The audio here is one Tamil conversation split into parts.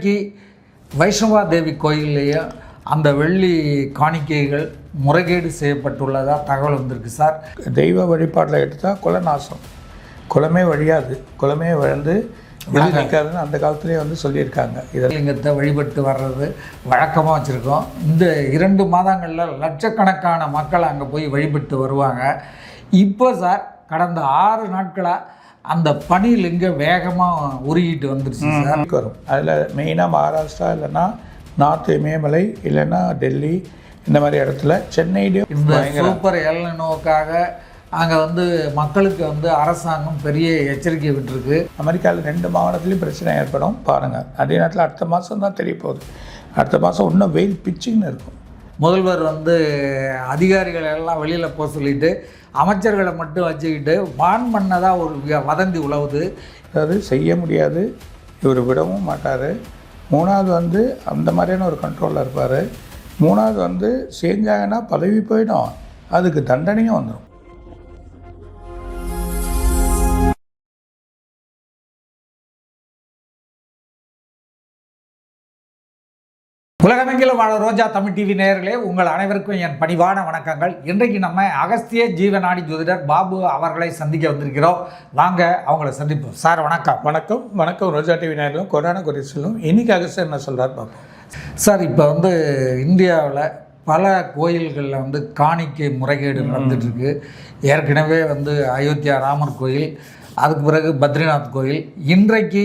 இன்றைக்கு வைஷ்ணவா தேவி கோயில்லையே அந்த வெள்ளி காணிக்கைகள் முறைகேடு செய்யப்பட்டுள்ளதாக தகவல் வந்திருக்கு சார். தெய்வ வழிபாட்டில் எடுத்தால் குல நாசம், குலமே வழியாது, குலமே வளர்ந்து நிற்காதுன்னு அந்த காலத்துலேயே சொல்லியிருக்காங்க. லிங்கத்தை வழிபட்டு வர்றது வழக்கமாக வச்சுருக்கோம். இந்த 2 மாதங்களில் லட்சக்கணக்கான மக்கள் அங்கே போய் வழிபட்டு வருவாங்க. இப்போ சார் கடந்த 6 நாட்களாக அந்த பனி லிங்கம் வேகமாக உருகிட்டு வந்துருச்சு சார். வரும் அதில் மெயினாக மகாராஷ்டிரா இல்லைன்னா நார்த் இமயமலை இல்லைன்னா டெல்லி இந்த மாதிரி இடத்துல சென்னையிலையும் இந்த சூப்பர் எல்னினோவுக்காக அங்கே மக்களுக்கு அரசாங்கம் பெரிய எச்சரிக்கை விட்டுருக்கு. அமெரிக்காவில் 2 மாவட்டத்துலேயும் பிரச்சனை ஏற்படும் பாருங்கள். அதே நேரத்தில் அடுத்த மாதம் தான் தெரிய போகுது. அடுத்த மாதம் இன்னும் வெயில் பிச்சின்னு இருக்கும். முதல்வர் அதிகாரிகளை எல்லாம் வெளியில் போக சொல்லிட்டு அமைச்சர்களை மட்டும் வச்சுக்கிட்டு வான் பண்ணதாக ஒரு வதந்தி உழவுது. அதாவது செய்ய முடியாது, இவர் விடவும் மாட்டார். 3வது அந்த மாதிரியான ஒரு கண்ட்ரோலில் இருப்பார். 3வது செஞ்சாங்கன்னா பதவி போயிடும், அதுக்கு தண்டனையும் வந்துடும். உலகமெங்கிலும் வாழ ரோஜா தமிழ் டிவி நேயர்களே, உங்கள் அனைவருக்கும் என் பணிவான வணக்கங்கள். இன்றைக்கு நம்ம அகஸ்திய ஜீவநாடி ஜோதிடர் பாபு அவர்களை சந்திக்க வந்திருக்கிறோம். வாங்க அவங்கள சந்திப்போம். சார் வணக்கம். வணக்கம். வணக்கம் ரோஜா டிவி நேயர்களும் கொரோனா குறித்து சொல்லும். இன்றைக்கி அகஸ்தியர் என்ன சொல்கிறார் பார்ப்போம். சார் இப்போ இந்தியாவில் பல கோயில்களில் காணிக்கை முறைகேடு நடந்துகிட்ருக்கு. ஏற்கனவே அயோத்தியா ராமர் கோயில், அதுக்கு பிறகு பத்ரிநாத் கோயில், இன்றைக்கு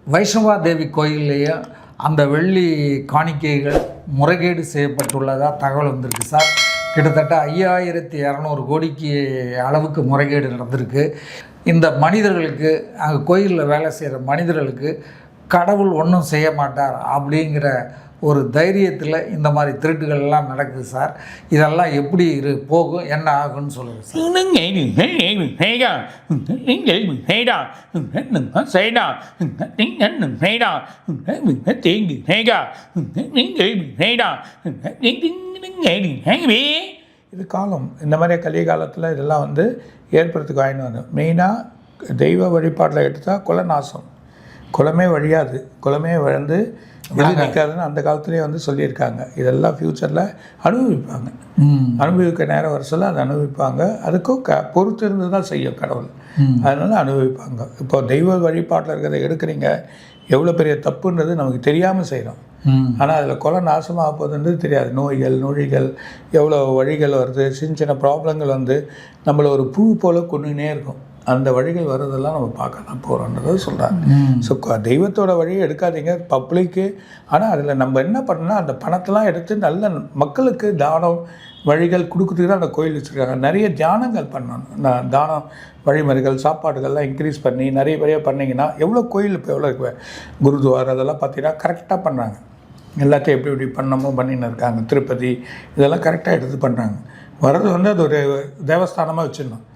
வைஷ்ணவா தேவி கோயில்லையே அந்த வெள்ளி காணிக்கைகள் முறைகேடு செய்யப்பட்டுள்ளதாக தகவல் வந்திருக்கு சார். கிட்டத்தட்ட 5200 கோடிக்கு அளவுக்கு முறைகேடு நடந்திருக்கு. இந்த மனிதர்களுக்கு அங்கே கோயிலில் வேலை செய்கிற மனிதர்களுக்கு கடவுள் ஒன்றும் செய்ய மாட்டார் அப்படிங்கிற ஒரு தைரியத்தில் இந்த மாதிரி திருட்டுகள் எல்லாம் நடக்குது சார். இதெல்லாம் எப்படி போகும், என்ன ஆகுன்னு சொல்லுங்கள் சார். இது காலம், இந்த மாதிரி கலிய காலத்தில் இதெல்லாம் ஏற்படுறதுக்கு வாங்கிட்டு வரும். மெயினாக தெய்வ வழிபாட்டில் எடுத்தால் குல நாசம், குலமே வழியாது, குலமே வளர்ந்து நிற்காதுன்னு அந்த காலத்துலேயே சொல்லியிருக்காங்க. இதெல்லாம் ஃப்யூச்சரில் அனுபவிப்பாங்க. அனுபவிக்க நேரம் வர சொல்ல அதை அனுபவிப்பாங்க. அதுக்கும் பொறுத்து இருந்து தான் செய்யும் கடவுள், அதனால அனுபவிப்பாங்க. இப்போ தெய்வ வழிபாட்டில் இருக்கிறத எடுக்கிறீங்க, எவ்வளோ பெரிய தப்புன்றது நமக்கு தெரியாமல் செய்கிறோம். ஆனால் அதில் கொலை நாசமாக போகுதுன்றது தெரியாது. நோய்கள் நொழிகள் எவ்வளோ வழிகள் வருது, சின்ன சின்ன ப்ராப்ளங்கள் நம்மளை ஒரு பூ போல் கொண்டுனே இருக்கும். அந்த வழிகள் வர்றதெல்லாம் நம்ம பார்க்க தான் போகிறோன்றதை சொல்கிறாங்க. ஸோ தெய்வத்தோட வழியை எடுக்காதீங்க பப்ளிக்கு. ஆனால் அதில் நம்ம என்ன பண்ணோன்னா அந்த பணத்தெல்லாம் எடுத்து நல்ல மக்களுக்கு தானம் வழிகள் கொடுக்குறதுக்கு தான் அந்த கோயில் வச்சுருக்காங்க. நிறைய தியானங்கள் பண்ணணும், தானம் வழிமுறைகள் சாப்பாடுகள்லாம் இன்க்ரீஸ் பண்ணி நிறைய பண்ணிங்கன்னா எவ்வளோ கோயில் இப்போ எவ்வளோ இருக்கு. குருத்வார் அதெல்லாம் பார்த்தீங்கன்னா கரெக்டாக பண்ணுறாங்க. எல்லாத்தையும் எப்படி பண்ணமோ பண்ணின்னு இருக்காங்க. திருப்பதி இதெல்லாம் கரெக்டாக எடுத்து பண்ணுறாங்க. வர்றது அது ஒரு தேவஸ்தானமாக வச்சிடணும்.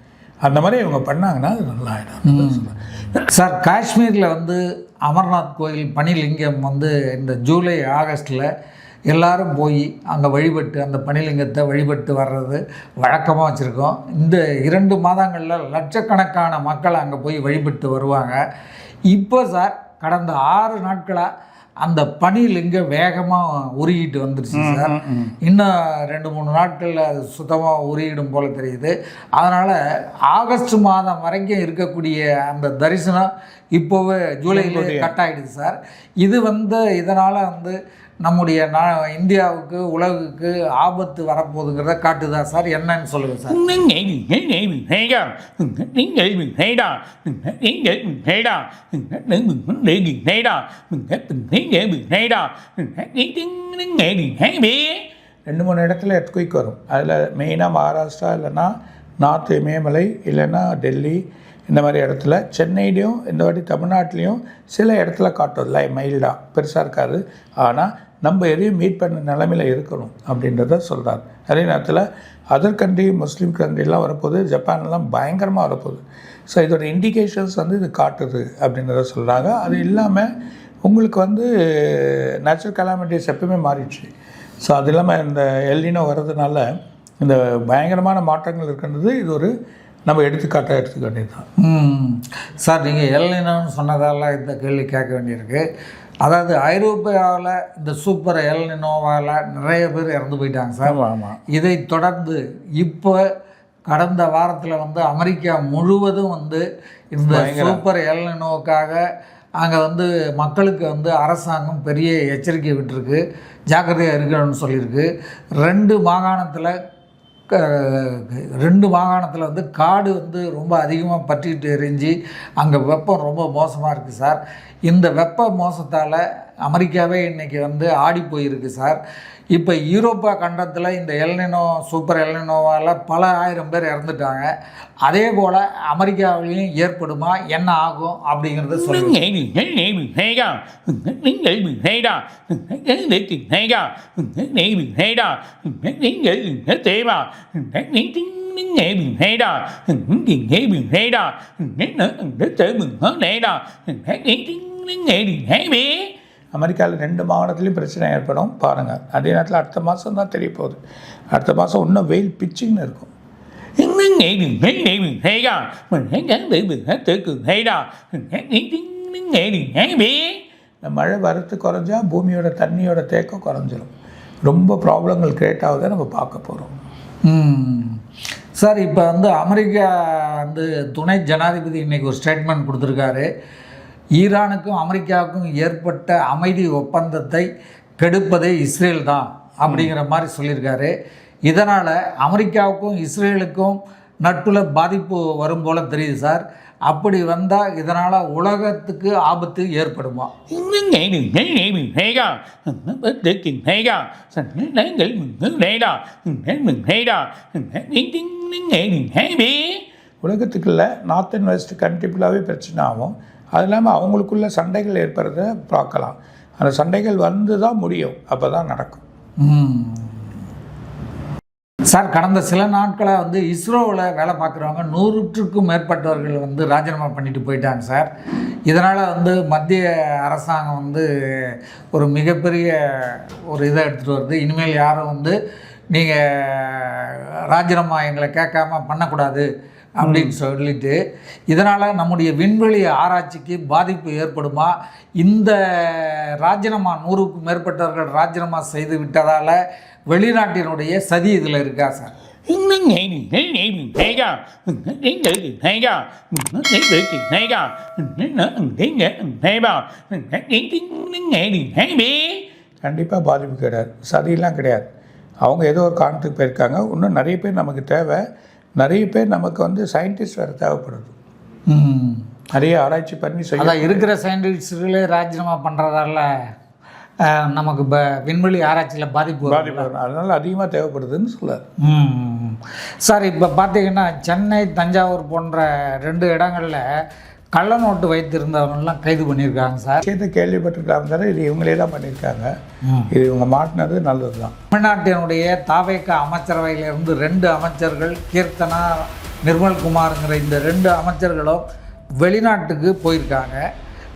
அந்த மாதிரி இவங்க பண்ணாங்கன்னா அது நல்லா ஆகிடும் சார். காஷ்மீரில் அமர்நாத் கோயில் பனிலிங்கம் இந்த ஜூலை ஆகஸ்ட்டில் எல்லோரும் போய் அங்கே வழிபட்டு அந்த பனிலிங்கத்தை வழிபட்டு வர்றது வழக்கமாக வச்சுருக்கோம். இந்த 2 மாதங்களில் லட்சக்கணக்கான மக்கள் அங்கே போய் வழிபட்டு வருவாங்க. இப்போ சார் கடந்த 6 நாட்களாக அந்த பனிலிங்கம் வேகமாக உருகிட்டு வந்துருச்சு சார். இன்னும் 2-3 நாட்களில் அது சுத்தமாக உருகிடும் போல் தெரியுது. அதனால் ஆகஸ்ட் மாதம் வரைக்கும் இருக்கக்கூடிய அந்த தரிசனம் இப்போவே ஜூலையிலே கட் ஆகிடுது சார். இது இதனால் நம்முடைய இந்தியாவுக்கு உலகுக்கு ஆபத்து வரப்போகுதுங்கிறத காட்டுதா சார்? என்னன்னு சொல்லுங்கள் சார். ரெண்டு 3 இடத்துல எர்த்குயிக் வரும். அதில் மெயினாக மகாராஷ்டிரா இல்லைன்னா நார்த் இமயமலை இல்லைன்னா டெல்லி இந்த மாதிரி இடத்துல, சென்னையிலையும் இந்த வாட்டி தமிழ்நாட்டிலையும் சில இடத்துல காட்டும். மைல்டாக பெருசாக இருக்காது. ஆனால் நம்ம எதையும் மீட் பண்ண நிலைமையில் இருக்கணும் அப்படின்றத சொல்கிறார். அதே நேரத்தில் அதர் கண்ட்ரி முஸ்லீம் கண்ட்ரிலாம் வரப்போகுது, ஜப்பான்லாம் பயங்கரமாக வரப்போகுது. ஸோ இதோட இண்டிகேஷன்ஸ் இது காட்டுது அப்படின்றத சொல்கிறாங்க. அது இல்லாமல் உங்களுக்கு நேச்சுரல் கலாமிட்டிஸ் எப்பவுமே மாறிடுச்சு. ஸோ அது இல்லாமல் இந்த எல்னினோ வர்றதுனால இந்த பயங்கரமான மாற்றங்கள் இருக்கின்றது. இது ஒரு நம்ம எடுத்துக்க வேண்டியது தான் சார். நீங்கள் எல்னினோன்னு சொன்னதால இந்த கேள்வி கேட்க வேண்டியிருக்கு. அதாவது ஐரோப்பியாவில் இந்த சூப்பர் எல் நினோவாவில் நிறைய பேர் இறந்து போயிட்டாங்க சார். ஆமாம். இதை தொடர்ந்து இப்போ கடந்த வாரத்தில் வந்து அமெரிக்கா முழுவதும் வந்து இந்த சூப்பர் எல் நினோவுக்காக அங்கே வந்து மக்களுக்கு வந்து அரசாங்கம் பெரிய எச்சரிக்கை விட்டுருக்கு, ஜாக்கிரதையாக இருக்கணும்னு சொல்லியிருக்கு. 2 மாகாணத்தில் வந்து காடு வந்து ரொம்ப அதிகமாக பற்றிட்டு எரிஞ்சு அங்கே வெப்பம் ரொம்ப மோசமாக இருக்குது சார். இந்த வெப்ப மோசத்தால் அமெரிக்காவே இன்றைக்கி வந்து ஆடி போயிருக்கு சார். இப்போ யூரோப்பா கண்டத்தில் இந்த எல்னினோ சூப்பர் எல்னினோவால் பல ஆயிரம் பேர் இறந்துட்டாங்க. அதே போல் அமெரிக்காவிலையும் ஏற்படுமா, என்ன ஆகும் அப்படிங்கிறத சொல்லுங்க. அமெரிக்காவில் 2 மாகாணத்துலேயும் பிரச்சனை ஏற்படும் பாருங்கள். அதே நேரத்தில் அடுத்த மாதம் தான் தெரிய போகுது. அடுத்த மாதம் இன்னும் வெயில் பிச்சின்னு இருக்கும். இந்த மழை வரத்து குறைஞ்சா பூமியோட தண்ணியோட தேக்கம் குறைஞ்சிரும். ரொம்ப ப்ராப்ளங்கள் கிரியேட் ஆகுதை நம்ம பார்க்க போகிறோம். சார், இப்போ வந்து அமெரிக்கா வந்து துணை ஜனாதிபதி இன்றைக்கி ஒரு ஸ்டேட்மெண்ட் கொடுத்துருக்காரு. ஈரானுக்கும் அமெரிக்காவுக்கும் ஏற்பட்ட அமைதி ஒப்பந்தத்தை கெடுப்பதே இஸ்ரேல் தான் அப்படிங்கிற மாதிரி சொல்லியிருக்காரு. இதனால் அமெரிக்காவுக்கும் இஸ்ரேலுக்கும் நட்புல பாதிப்பு வரும் போல் தெரியுது சார். அப்படி வந்தால் இதனால் உலகத்துக்கு ஆபத்து ஏற்படுமா? உலகத்துக்குள்ள நார்த் அண்ட் வெஸ்ட் கண்ட்ரி ஃபுல்லாகவே பிரச்சனை ஆகும். அது இல்லாமல் அவங்களுக்குள்ள சண்டைகள் ஏற்படுறத பார்க்கலாம். அந்த சண்டைகள் வந்து தான் முடியும், அப்போ தான் நடக்கும். சார், கடந்த சில நாட்களாக வந்து இஸ்ரோவில் வேலை பார்க்குறவங்க 100க்கும் மேற்பட்டவர்கள் வந்து ராஜினாமா பண்ணிட்டு போயிட்டாங்க சார். இதனால் வந்து மத்திய அரசாங்கம் வந்து ஒரு மிகப்பெரிய ஒரு இதை எடுத்துகிட்டு வருது. இனிமேல் யாரும் வந்து நீங்கள் ராஜினாமா எங்களை கேட்காம பண்ணக்கூடாது அப்படின்னு சொல்லிட்டு, இதனால் நம்முடைய விண்வெளி ஆராய்ச்சிக்கு பாதிப்பு ஏற்படுமா? இந்த ராஜினாமா 100க்கும் மேற்பட்டவர்கள் ராஜினாமா செய்து விட்டதால் வெளிநாட்டினுடைய சதி இதில் இருக்கா சார்? கண்டிப்பாக பாதிப்பு கிடையாது, சதியெல்லாம் கிடையாது. அவங்க ஏதோ ஒரு காரணத்துக்கு போயிருக்காங்க. இன்னும் நிறைய பேர் நமக்கு தேவை. நிறைய பேர் நமக்கு வந்து சயின்டிஸ்ட் வேறு தேவைப்படுது. நிறைய ஆராய்ச்சி பண்ணி அதான் இருக்கிற சயின்டிஸ்டுகளே ராஜினாமா பண்ணுறதால நமக்கு விண்வெளி ஆராய்ச்சியில் பாதிப்பு வரும். அதனால் அதிகமாக தேவைப்படுதுன்னு சொல்லார். சார், இப்போ பார்த்தீங்கன்னா சென்னை, தஞ்சாவூர் போன்ற 2 இடங்களில் கள்ள நோட்டு வைத்திருந்தவங்கெல்லாம் கைது பண்ணியிருக்காங்க சார். விஷயத்தை கேள்விப்பட்டிருக்காங்க சார். இது இவங்களே தான் பண்ணியிருக்காங்க. இது இவங்க மாட்டினது நல்லது தான். தமிழ்நாட்டினுடைய தாவேக அமைச்சரவையிலிருந்து 2 அமைச்சர்கள், கீர்த்தனா, நிர்மல்குமாருங்கிற இந்த 2 அமைச்சர்களும் வெளிநாட்டுக்கு போயிருக்காங்க.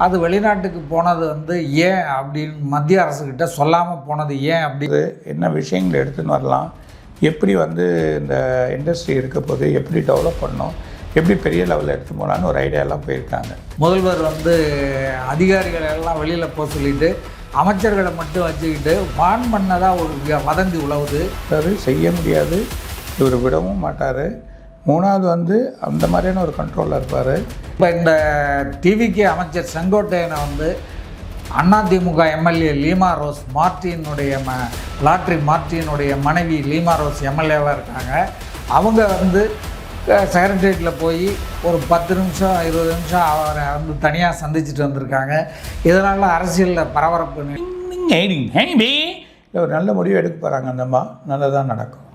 அது வெளிநாட்டுக்கு போனது வந்து ஏன் அப்படின்னு மத்திய அரசுக்கிட்ட சொல்லாமல் போனது ஏன் அப்படி, என்ன விஷயங்களை எடுத்துன்னு வரலாம், எப்படி வந்து இந்த இண்டஸ்ட்ரி இருக்க போது, எப்படி டெவலப் பண்ணணும், எப்படி பெரிய லெவலில் எடுத்து போகலான்னு ஒரு ஐடியாலாம் போயிருக்காங்க. முதல்வர் வந்து அதிகாரிகள் எல்லாம் வெளியில் போக சொல்லிட்டு அமைச்சர்களை மட்டும் வச்சுக்கிட்டு வான் பண்ணதாக ஒரு வதந்தி உழவுது. அது செய்ய முடியாது, இவர் விடவும் மாட்டார். 3வது வந்து அந்த மாதிரியான ஒரு கண்ட்ரோலில் இருப்பார். இப்போ இந்த டிவிகே அமைச்சர் செங்கோட்டையனை வந்து அதிமுக எம்எல்ஏ லீமா ரோஸ் மார்ட்டினுடைய லாட்ரி மார்ட்டினுடைய மனைவி லீமா ரோஸ் எம்எல்ஏவாக இருக்காங்க. அவங்க வந்து செக்ரட்டரியேட்டில் போய் ஒரு 10 நிமிஷம் 20 நிமிஷம் அவரை வந்து தனியாக சந்திச்சுட்டு வந்திருக்காங்க. இதனால் அரசியலில் பரபரப்பு. ஒரு நல்ல முடிவு எடுக்க போகிறாங்க. அந்தம்மா நல்லதாக நடக்கும்.